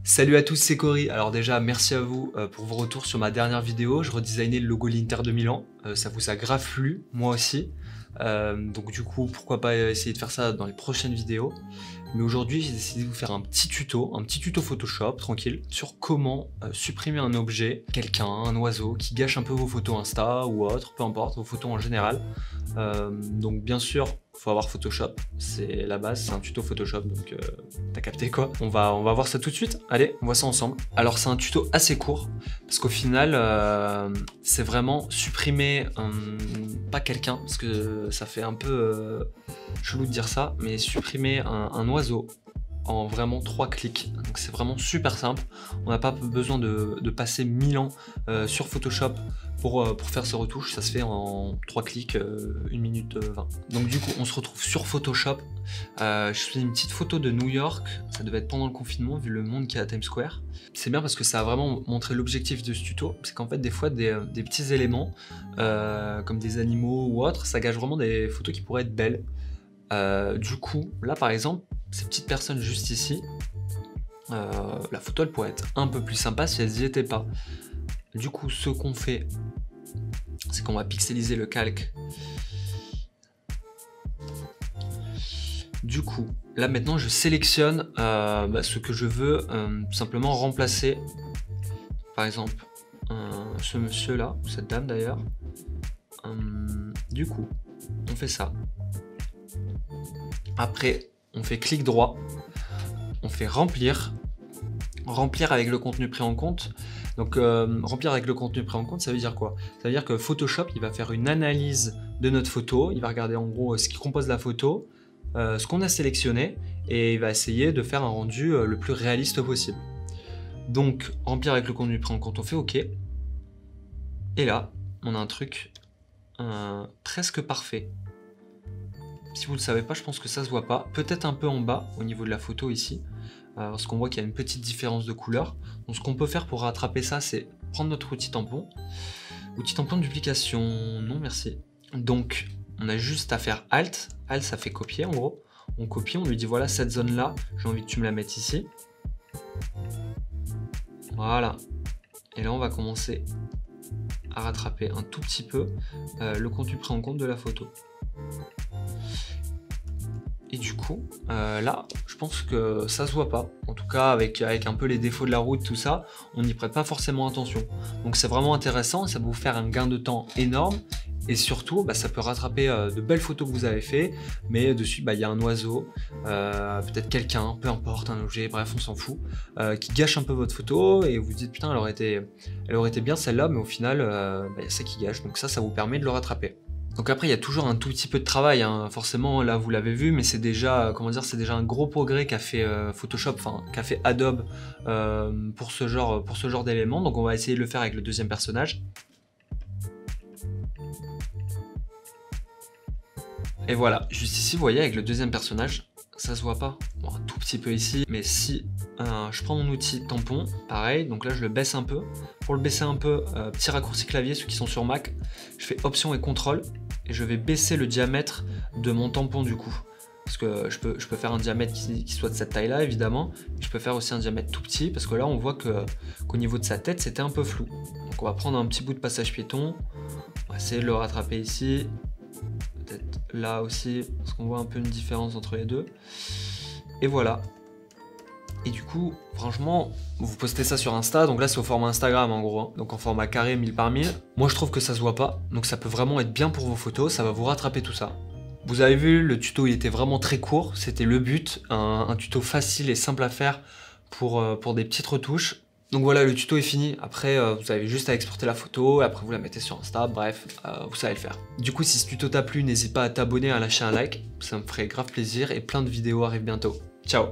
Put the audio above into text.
Salut à tous, c'est Cory. Alors déjà, merci à vous pour vos retours sur ma dernière vidéo. Je redesignais le logo de l'Inter de Milan. Ça vous a grave plu, moi aussi. Donc du coup, pourquoi pas essayer de faire ça dans les prochaines vidéos. Mais aujourd'hui, j'ai décidé de vous faire un petit tuto Photoshop, tranquille, sur comment supprimer un objet, quelqu'un, un oiseau, qui gâche un peu vos photos Insta ou autre, peu importe, vos photos en général. Donc bien sûr, faut avoir Photoshop, c'est la base, c'est un tuto Photoshop, donc t'as capté quoi. On va voir ça tout de suite, allez, on voit ça ensemble. Alors c'est un tuto assez court, parce qu'au final, c'est vraiment supprimer, pas quelqu'un, parce que ça fait un peu chelou de dire ça, mais supprimer un oiseau en vraiment 3 clics. Donc c'est vraiment super simple, on n'a pas besoin de passer 1000 ans sur Photoshop pour faire ces retouches, ça se fait en 3 clics, 1 minute 20. Donc du coup on se retrouve sur Photoshop. Je fais une petite photo de New York, ça devait être pendant le confinement vu le monde qu'il y a à Times Square. C'est bien parce que ça a vraiment montré l'objectif de ce tuto, c'est qu'en fait des fois des petits éléments comme des animaux ou autres, ça gâche vraiment des photos qui pourraient être belles. Du coup là par exemple, ces petites personnes juste ici, la photo elle pourrait être un peu plus sympa si elles n'y étaient pas. Du coup ce qu'on fait, c'est qu'on va pixeliser le calque. Du coup là maintenant je sélectionne ce que je veux tout simplement remplacer. Par exemple ce monsieur là, ou cette dame d'ailleurs. Du coup on fait ça. Après on fait clic droit, on fait remplir avec le contenu pris en compte. Donc remplir avec le contenu pris en compte, ça veut dire quoi? Ça veut dire que Photoshop il va faire une analyse de notre photo, il va regarder en gros ce qui compose la photo, ce qu'on a sélectionné, et il va essayer de faire un rendu le plus réaliste possible. Donc remplir avec le contenu pris en compte, on fait OK. Et là on a un truc presque parfait. Si vous ne le savez pas, je pense que ça se voit pas. Peut-être un peu en bas, au niveau de la photo ici, parce qu'on voit qu'il y a une petite différence de couleur. Donc ce qu'on peut faire pour rattraper ça, c'est prendre notre outil tampon. Outil tampon de duplication, non merci. Donc on a juste à faire Alt. Alt ça fait copier en gros. On copie, on lui dit voilà cette zone là, j'ai envie que tu me la mettes ici. Voilà. Et là on va commencer à rattraper un tout petit peu le contenu pris en compte de la photo. Et du coup, là, je pense que ça se voit pas. En tout cas, avec un peu les défauts de la route, tout ça, on n'y prête pas forcément attention. Donc c'est vraiment intéressant, ça va vous faire un gain de temps énorme. Et surtout, ça peut rattraper de belles photos que vous avez fait, mais dessus, il y a un oiseau, peut-être quelqu'un, peu importe, un objet, bref, on s'en fout, qui gâche un peu votre photo, et vous dites, putain, elle aurait été bien celle-là, mais au final, il y a ça qui gâche. Donc ça vous permet de le rattraper. Donc après il y a toujours un tout petit peu de travail, hein. Forcément là vous l'avez vu, mais c'est déjà, comment dire, c'est déjà un gros progrès qu'a fait Photoshop, enfin qu'a fait Adobe pour ce genre d'éléments. Donc on va essayer de le faire avec le deuxième personnage. Et voilà, juste ici vous voyez avec le deuxième personnage, ça se voit pas, bon, un tout petit peu ici, mais si je prends mon outil tampon, pareil, donc là je le baisse un peu. Pour le baisser un peu, petit raccourci clavier, ceux qui sont sur Mac, je fais Option et CTRL, et je vais baisser le diamètre de mon tampon du coup. Parce que je peux faire un diamètre qui soit de cette taille là évidemment, je peux faire aussi un diamètre tout petit, parce que là on voit qu'au niveau de sa tête c'était un peu flou. Donc on va prendre un petit bout de passage piéton, on va essayer de le rattraper ici, peut-être là aussi, parce qu'on voit un peu une différence entre les deux. Et voilà. Et du coup, franchement, vous postez ça sur Insta, donc là c'est au format Instagram en gros, hein. Donc en format carré 1000 par 1000. Moi je trouve que ça se voit pas, donc ça peut vraiment être bien pour vos photos, ça va vous rattraper tout ça. Vous avez vu, le tuto il était vraiment très court, c'était le but, un tuto facile et simple à faire pour des petites retouches. Donc voilà, le tuto est fini. Après, vous avez juste à exporter la photo, et après vous la mettez sur Insta, bref, vous savez le faire. Du coup, si ce tuto t'a plu, n'hésite pas à t'abonner, à lâcher un like, ça me ferait grave plaisir, et plein de vidéos arrivent bientôt. Ciao!